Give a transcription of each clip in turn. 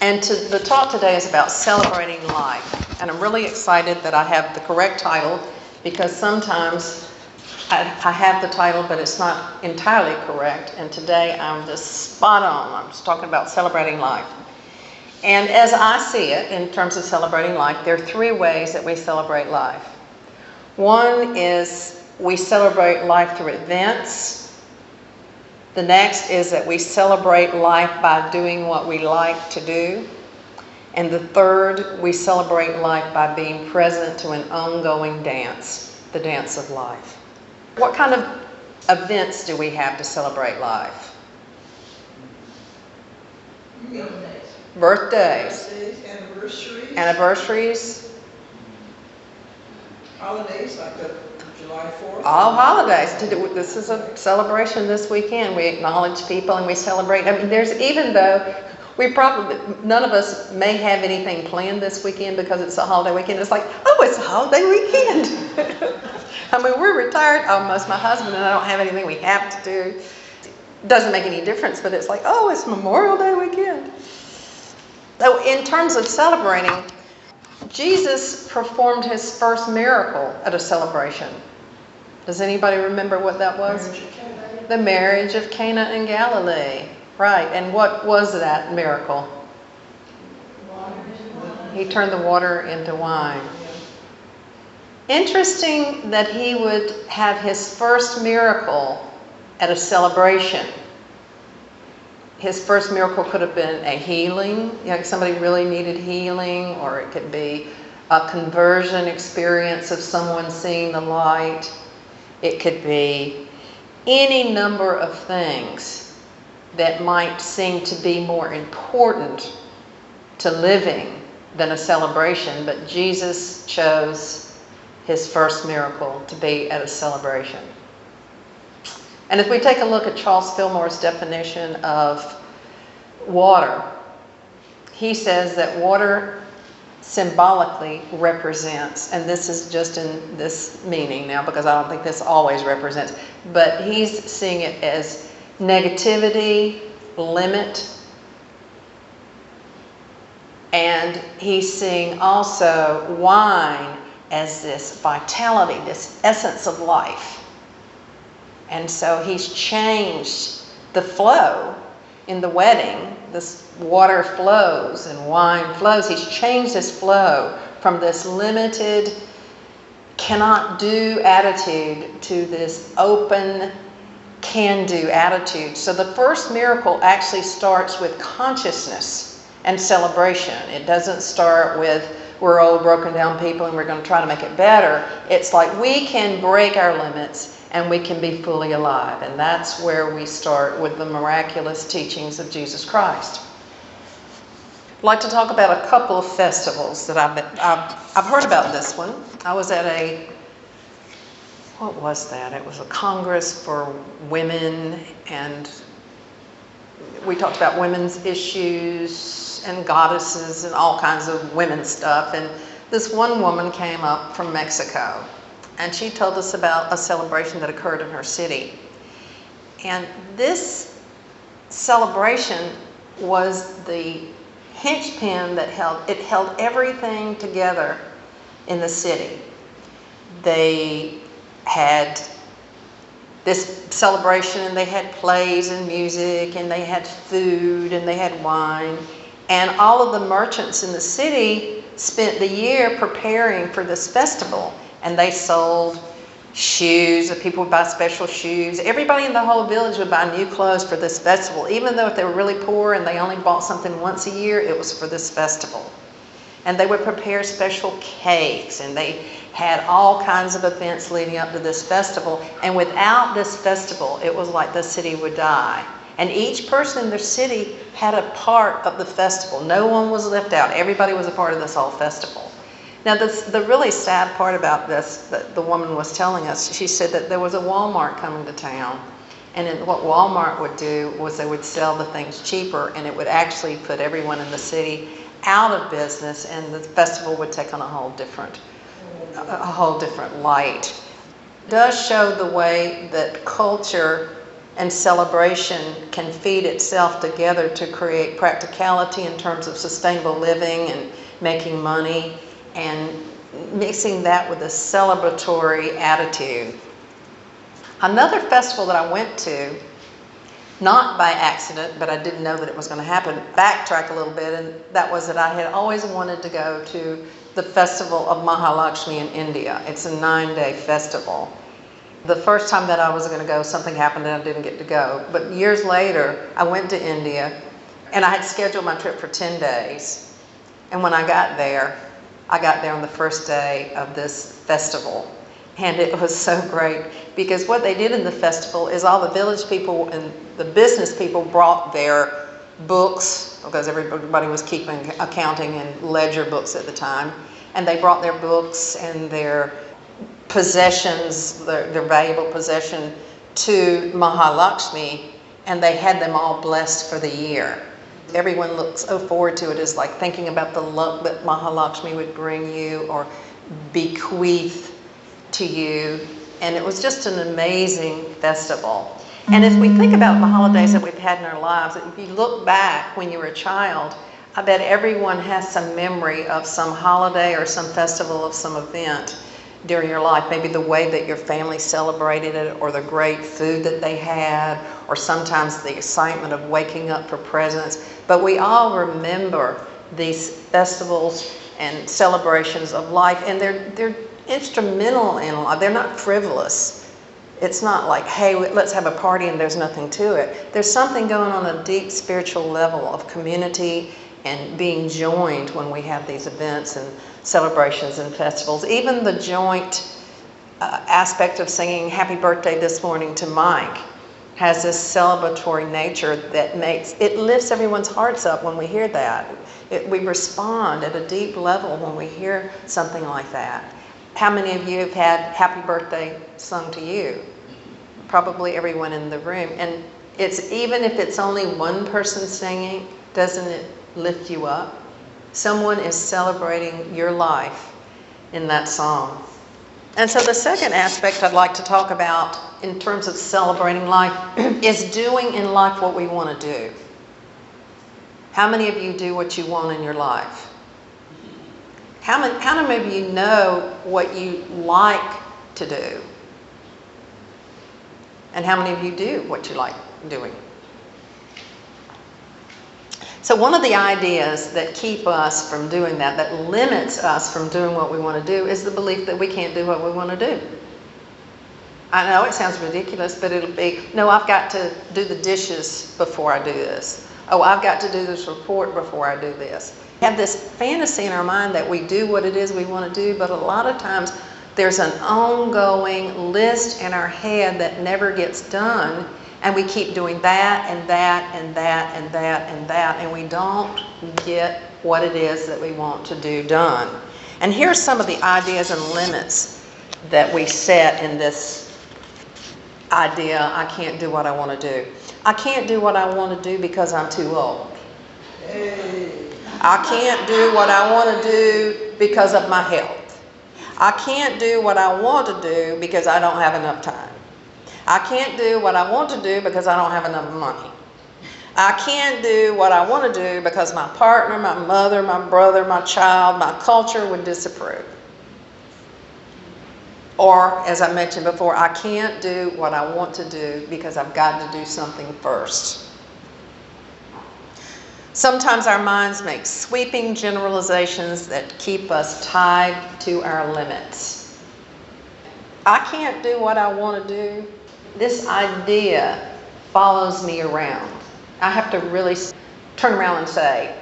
And the talk today is about celebrating life. And I'm really excited that I have the correct title, because sometimes I have the title, but it's not entirely correct. And today I'm just spot on. I'm just talking about celebrating life. And as I see it, in terms of celebrating life, there are three ways that we celebrate life. One is we celebrate life through events. The next is that we celebrate life by doing what we like to do. And the third, we celebrate life by being present to an ongoing dance, the dance of life. What kind of events do we have to celebrate life? Birthdays. Anniversaries. Holidays like the July 4th. All holidays. This is a celebration this weekend. We acknowledge people and we celebrate. I mean, even though none of us may have anything planned this weekend because it's a holiday weekend. It's like, oh, it's a holiday weekend. I mean, we're retired almost, my husband and I don't have anything we have to do. Doesn't make any difference, but it's like, oh, it's Memorial Day weekend. So in terms of celebrating, Jesus performed his first miracle at a celebration. Does anybody remember what that was? The marriage of Cana in Galilee. Right, and what was that miracle? He turned the water into wine. Interesting that he would have his first miracle at a celebration. His first miracle could have been a healing, somebody really needed healing, or it could be a conversion experience of someone seeing the light. It could be any number of things that might seem to be more important to living than a celebration, but Jesus chose his first miracle to be at a celebration. And if we take a look at Charles Fillmore's definition of water, he says that water symbolically represents, and this is just in this meaning now because I don't think this always represents, but he's seeing it as negativity, limit, and he's seeing also wine as this vitality, this essence of life. And so he's changed the flow in the wedding. This water flows and wine flows. He's changed this flow from this limited, cannot do attitude to this open, can-do attitude. So the first miracle actually starts with consciousness and celebration. It doesn't start with, we're old, broken down people and we're going to try to make it better. It's like we can break our limits and we can be fully alive. And that's where we start with the miraculous teachings of Jesus Christ. I'd like to talk about a couple of festivals that I've heard about this one. I was at what was that? It was a Congress for women, and we talked about women's issues and goddesses and all kinds of women's stuff. And this one woman came up from Mexico, and she told us about a celebration that occurred in her city. And this celebration was the linchpin that held everything together in the city. They had this celebration, and they had plays and music, and they had food, and they had wine. And all of the merchants in the city spent the year preparing for this festival. And they sold shoes, people would buy special shoes. Everybody in the whole village would buy new clothes for this festival. Even though if they were really poor and they only bought something once a year, it was for this festival. And they would prepare special cakes, and they had all kinds of events leading up to this festival. And without this festival, it was like the city would die. And each person in their city had a part of the festival. No one was left out. Everybody was a part of this whole festival. Now, the really sad part about this, that the woman was telling us, she said that there was a Walmart coming to town. And what Walmart would do was they would sell the things cheaper, and it would actually put everyone in the city out of business, and the festival would take on a whole different light. It does show the way that culture and celebration can feed itself together to create practicality in terms of sustainable living and making money, and mixing that with a celebratory attitude. Another festival that I went to, not by accident, but I didn't know that it was going to happen, backtrack a little bit, and that was that I had always wanted to go to the festival of Mahalakshmi in India. It's a 9-day festival. The first time that I was going to go, something happened and I didn't get to go. But years later, I went to India, and I had scheduled my trip for 10 days. And when I got there on the first day of this festival. And it was so great, because what they did in the festival is all the village people and the business people brought their books, because everybody was keeping accounting and ledger books at the time. And they brought their books and their possessions, their valuable possession, to Mahalakshmi, and they had them all blessed for the year. Everyone looks so forward to it, is like thinking about the luck that Mahalakshmi would bring you or bequeath to you. And it was just an amazing festival. And as we think about the holidays that we've had in our lives, if you look back when you were a child, I bet everyone has some memory of some holiday or some festival of some event during your life. Maybe the way that your family celebrated it, or the great food that they had, or sometimes the excitement of waking up for presents. But we all remember these festivals and celebrations of life, and they're instrumental in life. They're not frivolous. It's not like, hey, let's have a party and there's nothing to it. There's something going on a deep spiritual level of community and being joined when we have these events and celebrations and festivals. Even the joint aspect of singing happy birthday this morning to Mike has this celebratory nature that it lifts everyone's hearts up when we hear that. We respond at a deep level when we hear something like that. How many of you have had happy birthday sung to you? Probably everyone in the room. And even if it's only one person singing, doesn't it lift you up? Someone is celebrating your life in that song. And so the second aspect I'd like to talk about in terms of celebrating life is doing in life what we want to do. How many of you do what you want in your life? How many of you know what you like to do? And how many of you do what you like doing? So one of the ideas that keep us from doing that limits us from doing what we want to do, is the belief that we can't do what we want to do. I know it sounds ridiculous, but it'll be, no, I've got to do the dishes before I do this. Oh, I've got to do this report before I do this. We have this fantasy in our mind that we do what it is we want to do, but a lot of times there's an ongoing list in our head that never gets done, and we keep doing that and that and that and that and that, and we don't get what it is that we want to do done. And here's some of the ideas and limits that we set in this idea, I can't do what I want to do. I can't do what I want to do because I'm too old. I can't do what I want to do because of my health. I can't do what I want to do because I don't have enough time. I can't do what I want to do because I don't have enough money. I can't do what I want to do because my partner, my mother, my brother, my child, my culture would disapprove. Or, as I mentioned before, I can't do what I want to do because I've got to do something first. Sometimes our minds make sweeping generalizations that keep us tied to our limits. I can't do what I want to do. This idea follows me around. I have to really turn around and say,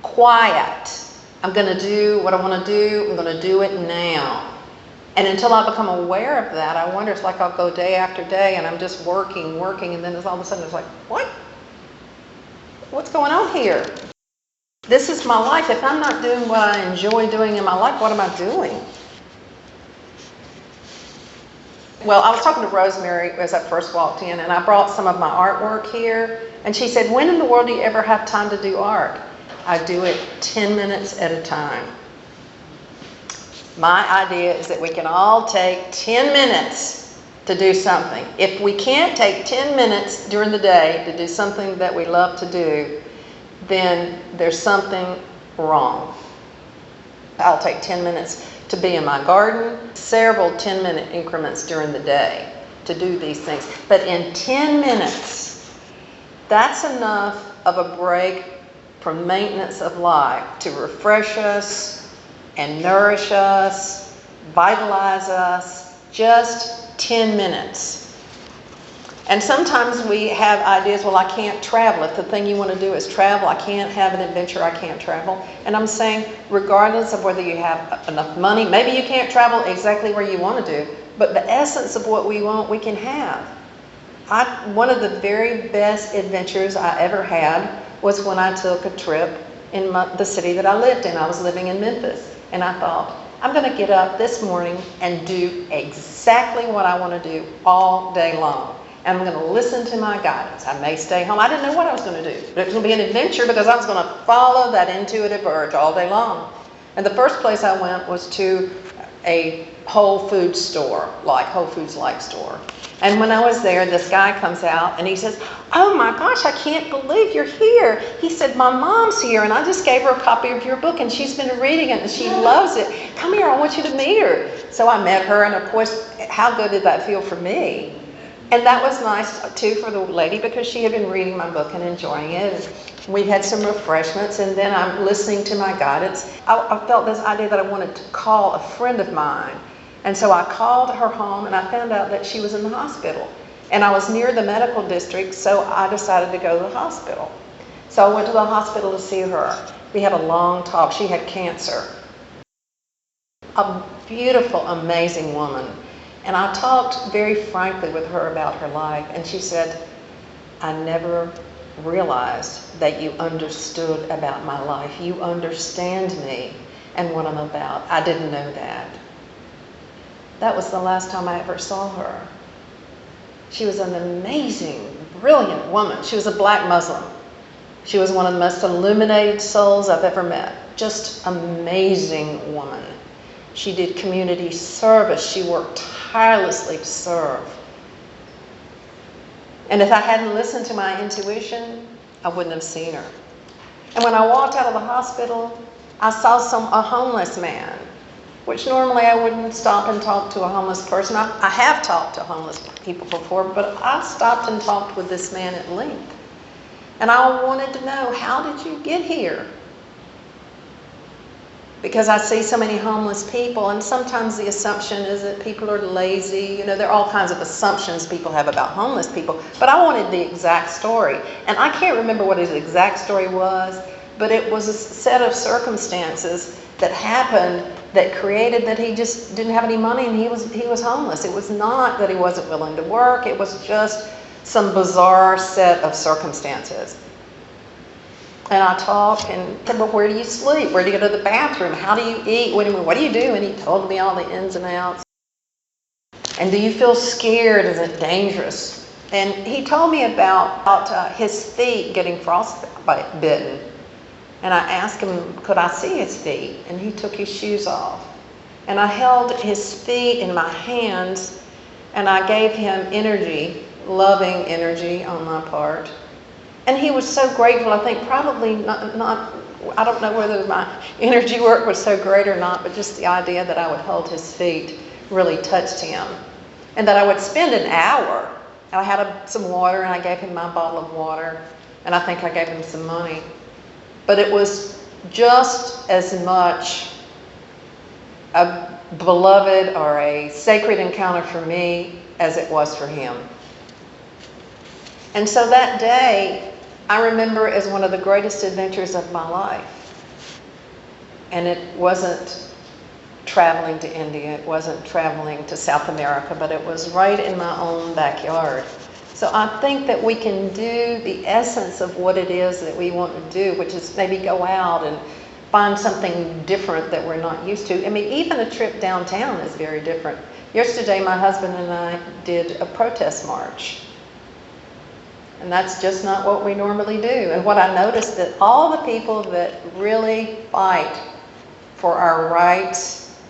quiet. I'm going to do what I want to do. I'm going to do it now. And until I become aware of that, I wonder, it's like I'll go day after day and I'm just working, and then all of a sudden it's like, what? What's going on here? This is my life. If I'm not doing what I enjoy doing in my life, what am I doing? Well, I was talking to Rosemary as I first walked in, and I brought some of my artwork here, and she said, when in the world do you ever have time to do art? I do it 10 minutes at a time. My idea is that we can all take 10 minutes to do something. If we can't take 10 minutes during the day to do something that we love to do, then there's something wrong. I'll take 10 minutes to be in my garden, several 10-minute increments during the day to do these things. But in 10 minutes, that's enough of a break from maintenance of life to refresh us and nourish us, vitalize us, just 10 minutes. And sometimes we have ideas, well, I can't travel. If the thing you want to do is travel, I can't have an adventure, I can't travel. And I'm saying, regardless of whether you have enough money, maybe you can't travel exactly where you want to do, but the essence of what we want, we can have. One of the very best adventures I ever had was when I took a trip in the city that I lived in. I was living in Memphis, and I thought, I'm going to get up this morning and do exactly what I want to do all day long. And I'm going to listen to my guidance. I may stay home. I didn't know what I was going to do, but it was going to be an adventure because I was going to follow that intuitive urge all day long. And the first place I went was to a Whole Foods store, like Whole Foods-like store. And when I was there, this guy comes out and he says, oh my gosh, I can't believe you're here. He said, my mom's here and I just gave her a copy of your book and she's been reading it and she loves it. Come here, I want you to meet her. So I met her, and of course, how good did that feel for me? And that was nice too for the lady because she had been reading my book and enjoying it. We had some refreshments, and then I'm listening to my guidance. I felt this idea that I wanted to call a friend of mine. And so I called her home and I found out that she was in the hospital. And I was near the medical district, so I decided to go to the hospital. So I went to the hospital to see her. We had a long talk. She had cancer. A beautiful, amazing woman. And I talked very frankly with her about her life. And she said, I never realized that you understood about my life. You understand me and what I'm about. I didn't know that. That was the last time I ever saw her. She was an amazing, brilliant woman. She was a black Muslim. She was one of the most illuminated souls I've ever met. Just amazing woman. She did community service. She worked tirelessly to serve. And if I hadn't listened to my intuition, I wouldn't have seen her. And when I walked out of the hospital, I saw a homeless man, which normally I wouldn't stop and talk to a homeless person. I have talked to homeless people before, but I stopped and talked with this man at length. And I wanted to know, how did you get here? Because I see so many homeless people, and sometimes the assumption is that people are lazy. You know, there are all kinds of assumptions people have about homeless people. But I wanted the exact story. And I can't remember what his exact story was, but it was a set of circumstances that happened that created that he just didn't have any money and he was homeless. It was not that he wasn't willing to work. It was just some bizarre set of circumstances. And I talked and said, well, where do you sleep? Where do you go to the bathroom? How do you eat? What do you do? And he told me all the ins and outs. And do you feel scared? Is it dangerous? And he told me about his feet getting frostbitten. And I asked him, could I see his feet? And he took his shoes off. And I held his feet in my hands and I gave him energy, loving energy on my part. And he was so grateful. I think probably not, I don't know whether my energy work was so great or not, but just the idea that I would hold his feet really touched him. And that I would spend an hour. And I had some water and I gave him my bottle of water. And I think I gave him some money. But it was just as much a beloved or a sacred encounter for me as it was for him. And so that day, I remember as one of the greatest adventures of my life. And it wasn't traveling to India, it wasn't traveling to South America, but it was right in my own backyard. So I think that we can do the essence of what it is that we want to do, which is maybe go out and find something different that we're not used to. I mean, even a trip downtown is very different. Yesterday, my husband and I did a protest march. And that's just not what we normally do. And what I noticed that all the people that really fight for our rights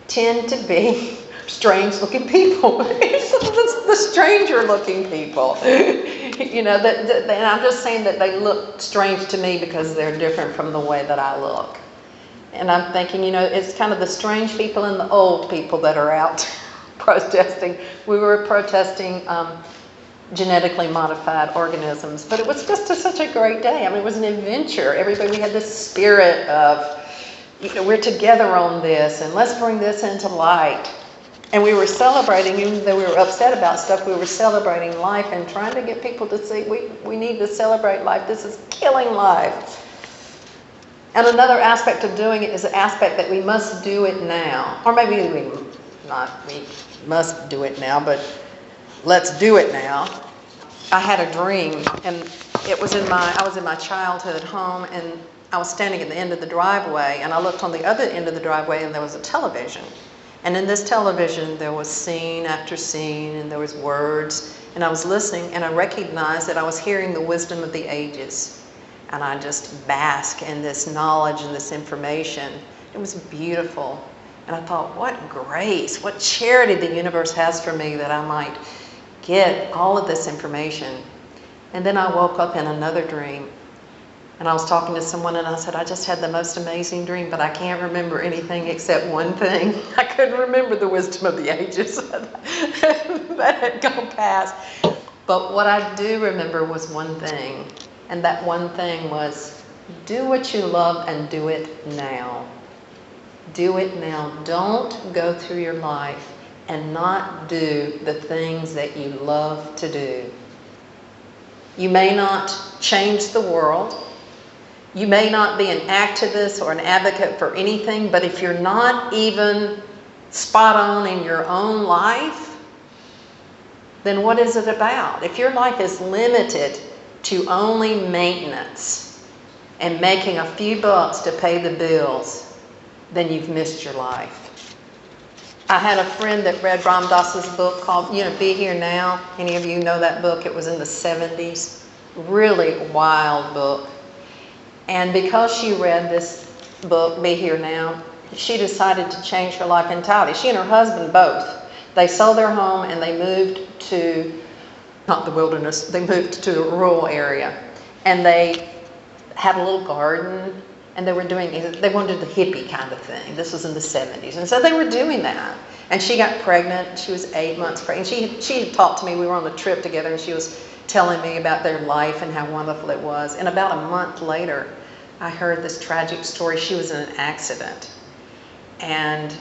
tend to be strange looking people. The stranger looking people. You know, and I'm just saying that they look strange to me because they're different from the way that I look. And I'm thinking, you know, it's kind of the strange people and the old people that are out protesting. We were protesting genetically modified organisms, but it was just such a great day. I mean, it was an adventure. Everybody, we had this spirit of, you know, we're together on this and let's bring this into light. And we were celebrating, even though we were upset about stuff, we were celebrating life and trying to get people to see we need to celebrate life. This is killing life. And another aspect of doing it is the aspect that we must do it now. Or maybe we must do it now, but let's do it now. I had a dream, and it was I was in my childhood home, and I was standing at the end of the driveway, and I looked on the other end of the driveway, and there was a television. And in this television, there was scene after scene, and there was words, and I was listening, and I recognized that I was hearing the wisdom of the ages. And I just bask in this knowledge and this information. It was beautiful. And I thought, what grace, what charity the universe has for me that I might get all of this information. And then I woke up in another dream. And I was talking to someone and I said, I just had the most amazing dream, but I can't remember anything except one thing. I couldn't remember the wisdom of the ages. That had gone past. But what I do remember was one thing. And that one thing was, do what you love and do it now. Do it now. Don't go through your life and not do the things that you love to do. You may not change the world. You may not be an activist or an advocate for anything, but if you're not even spot on in your own life, then what is it about? If your life is limited to only maintenance and making a few bucks to pay the bills, then you've missed your life. I had a friend that read Ram Dass's book called, Be Here Now. Any of you know that book? It was in the 70s. Really wild book. And because she read this book, Be Here Now, she decided to change her life entirely. She and her husband both. They sold their home and they moved to, not the wilderness, they moved to a rural area. And they had a little garden and they wanted the hippie kind of thing. This was in the 70s. And so they were doing that. And she got pregnant. She was 8 months pregnant. She had talked to me. We were on a trip together and she was telling me about their life and how wonderful it was. And about a month later, I heard this tragic story. She was in an accident. And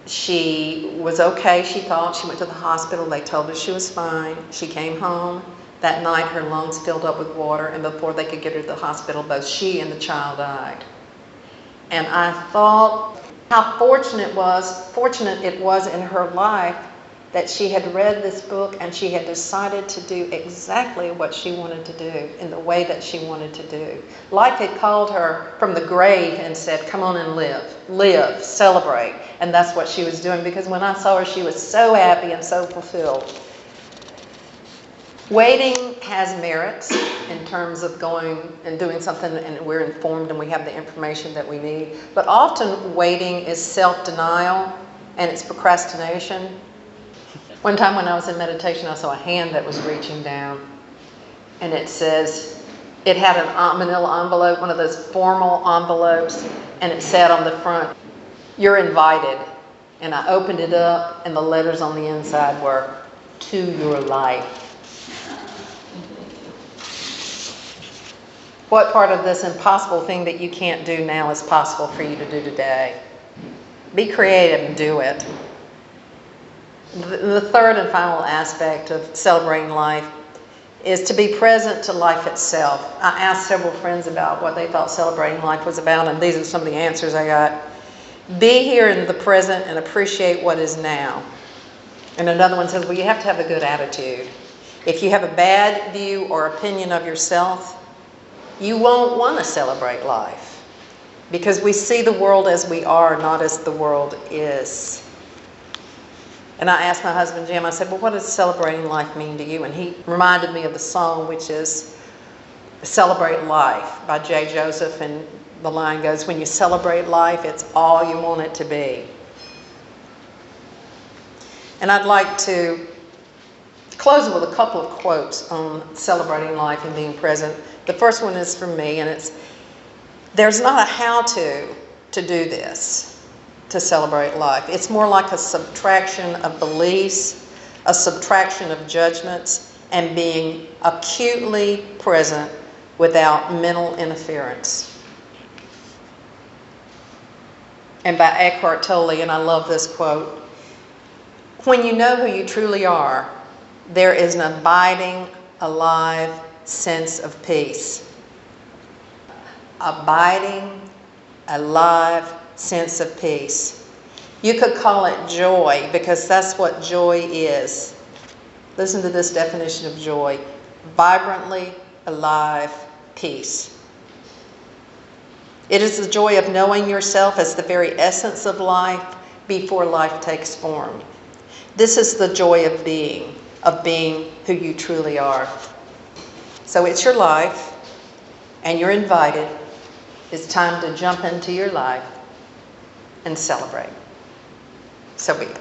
she was okay, she thought. She went to the hospital. They told her she was fine. She came home. That night, her lungs filled up with water, and before they could get her to the hospital, both she and the child died. And I thought how fortunate it was in her life that she had read this book and she had decided to do exactly what she wanted to do in the way that she wanted to do. Life had called her from the grave and said, come on and live, celebrate. And that's what she was doing, because when I saw her, she was so happy and so fulfilled. Waiting has merits in terms of going and doing something and we're informed and we have the information that we need. But often waiting is self-denial and it's procrastination. One time when I was in meditation, I saw a hand that was reaching down, and it had a manila envelope, one of those formal envelopes, and it said on the front, you're invited. And I opened it up and the letters on the inside were, to your life. What part of this impossible thing that you can't do now is possible for you to do today? Be creative and do it. The third and final aspect of celebrating life is to be present to life itself. I asked several friends about what they thought celebrating life was about, and these are some of the answers I got. Be here in the present and appreciate what is now. And another one says, well, you have to have a good attitude. If you have a bad view or opinion of yourself, you won't want to celebrate life, because we see the world as we are, not as the world is. And I asked my husband, Jim, I said, well, what does celebrating life mean to you? And he reminded me of the song, which is Celebrate Life by EZosophy. And the line goes, when you celebrate life, it's all you want it to be. And I'd like to close with a couple of quotes on celebrating life and being present. The first one is from me, and it's, there's not a how-to do this, to celebrate life. It's more like a subtraction of beliefs, a subtraction of judgments, and being acutely present without mental interference. And by Eckhart Tolle, and I love this quote, when you know who you truly are, there is an abiding, alive sense of peace. Abiding, alive sense of peace. You could call it joy, because that's what joy is. Listen to this definition of joy: vibrantly alive peace. It is the joy of knowing yourself as the very essence of life before life takes form. This is the joy of being who you truly are. So it's your life, and you're invited. It's time to jump into your life and celebrate. So be it.